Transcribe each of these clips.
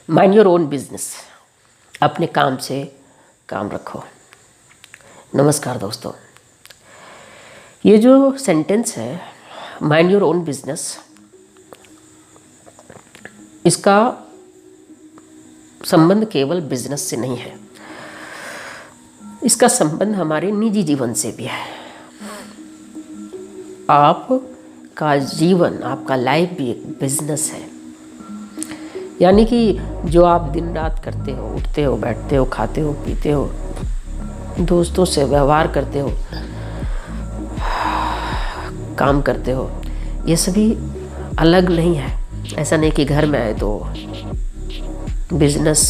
Mind your own business, अपने काम से काम रखो। नमस्कार दोस्तों, ये जो सेंटेंस है माइंड योर ओन बिजनेस, इसका संबंध केवल बिजनेस से नहीं है, इसका संबंध हमारे निजी जीवन से भी है। आपका जीवन, आपका लाइफ भी एक बिजनेस है। यानी कि जो आप दिन रात करते हो, उठते हो, बैठते हो, खाते हो, पीते हो, दोस्तों से व्यवहार करते हो, काम करते हो, ये सभी अलग नहीं है। ऐसा नहीं कि घर में आए तो बिजनेस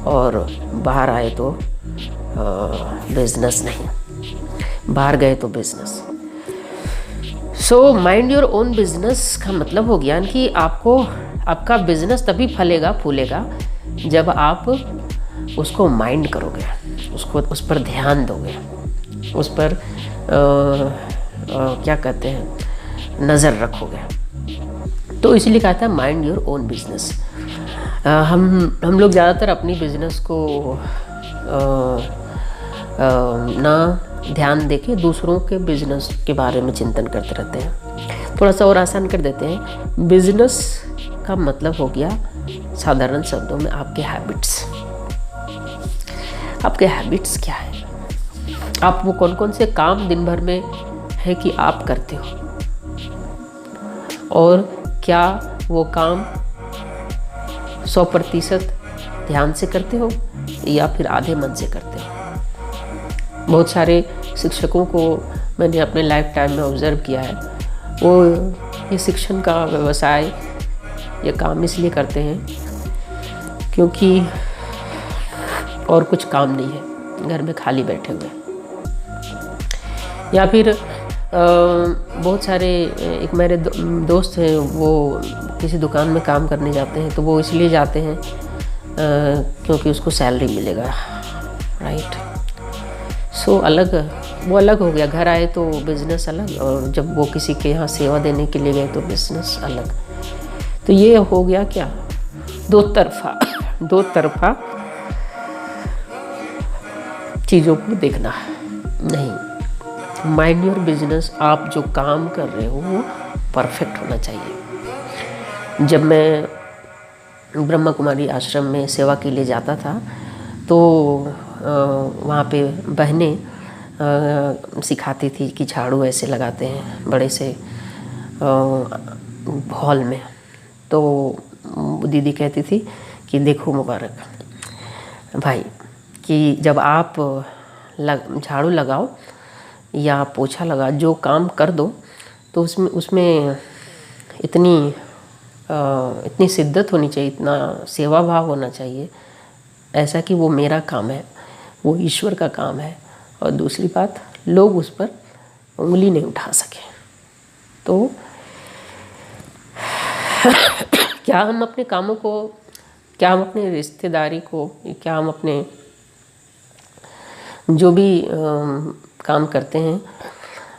और बाहर आए तो बिजनेस नहीं, बाहर गए तो business. So mind your own business का मतलब हो गया कि आपका बिजनेस तभी फलेगा फूलेगा जब आप उसको माइंड करोगे, उस पर ध्यान दोगे, उस पर क्या कहते हैं, नज़र रखोगे। तो इसलिए कहा था माइंड योर ओन बिजनेस। हम लोग ज़्यादातर अपनी बिजनेस को ना ध्यान देके दूसरों के बिजनेस के बारे में चिंतन करते रहते हैं। थोड़ा सा और आसान कर देते हैं। बिजनेस का मतलब हो गया साधारण शब्दों में आपके हैबिट्स। आपके हैबिट्स क्या है? आप वो कौन कौन से काम दिन भर में है कि आप करते हो, और क्या वो काम 100% ध्यान से करते हो या फिर आधे मन से करते हो? बहुत सारे शिक्षकों को मैंने अपने लाइफ टाइम में ऑब्जर्व किया है। वो ये शिक्षण का व्यवसाय, ये काम इसलिए करते हैं क्योंकि और कुछ काम नहीं है, घर में खाली बैठे हुए। या फिर बहुत सारे, एक मेरे दोस्त हैं, वो किसी दुकान में काम करने जाते हैं, तो वो इसलिए जाते हैं क्योंकि उसको सैलरी मिलेगा, राइट। सो वो अलग हो गया। घर आए तो बिजनेस अलग, और जब वो किसी के यहाँ सेवा देने के लिए गए तो बिजनेस अलग। तो ये हो गया क्या, दो तरफा चीज़ों को देखना नहीं। माइंड योर बिजनेस, आप जो काम कर रहे हो वो परफेक्ट होना चाहिए। जब मैं ब्रह्मा कुमारी आश्रम में सेवा के लिए जाता था तो वहाँ पे बहनें सिखाती थी कि झाड़ू ऐसे लगाते हैं बड़े से हॉल में। तो दीदी कहती थी कि देखो मुबारक भाई, कि जब आप झाड़ू लगाओ या पोछा लगाओ, जो काम कर दो, तो उसमें इतनी शिद्दत होनी चाहिए, इतना सेवा भाव होना चाहिए, ऐसा कि वो मेरा काम है, वो ईश्वर का काम है। और दूसरी बात, लोग उस पर उंगली नहीं उठा सके। तो क्या हम अपने कामों को, क्या हम अपने रिश्तेदारी को, क्या हम अपने जो भी काम करते हैं,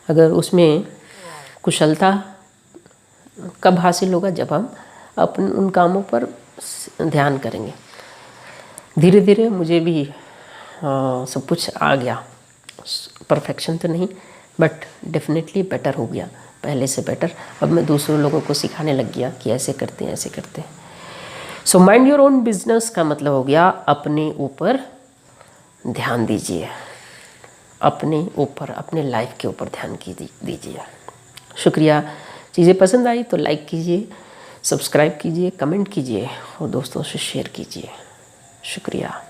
अगर उसमें कुशलता कब हासिल होगा? जब हम अपन उन कामों पर ध्यान करेंगे। धीरे धीरे मुझे भी सब कुछ आ गया, परफेक्शन तो नहीं, बट डेफिनेटली बेटर हो गया, पहले से बेटर। अब मैं दूसरों लोगों को सिखाने लग गया कि ऐसे करते हैं, ऐसे करते हैं। So mind your own business का मतलब हो गया अपने ऊपर ध्यान दीजिए, अपने ऊपर, अपने लाइफ के ऊपर ध्यान दीजिए। शुक्रिया। चीज़ें पसंद आई तो लाइक कीजिए, सब्सक्राइब कीजिए, कमेंट कीजिए और दोस्तों से शेयर कीजिए। शुक्रिया।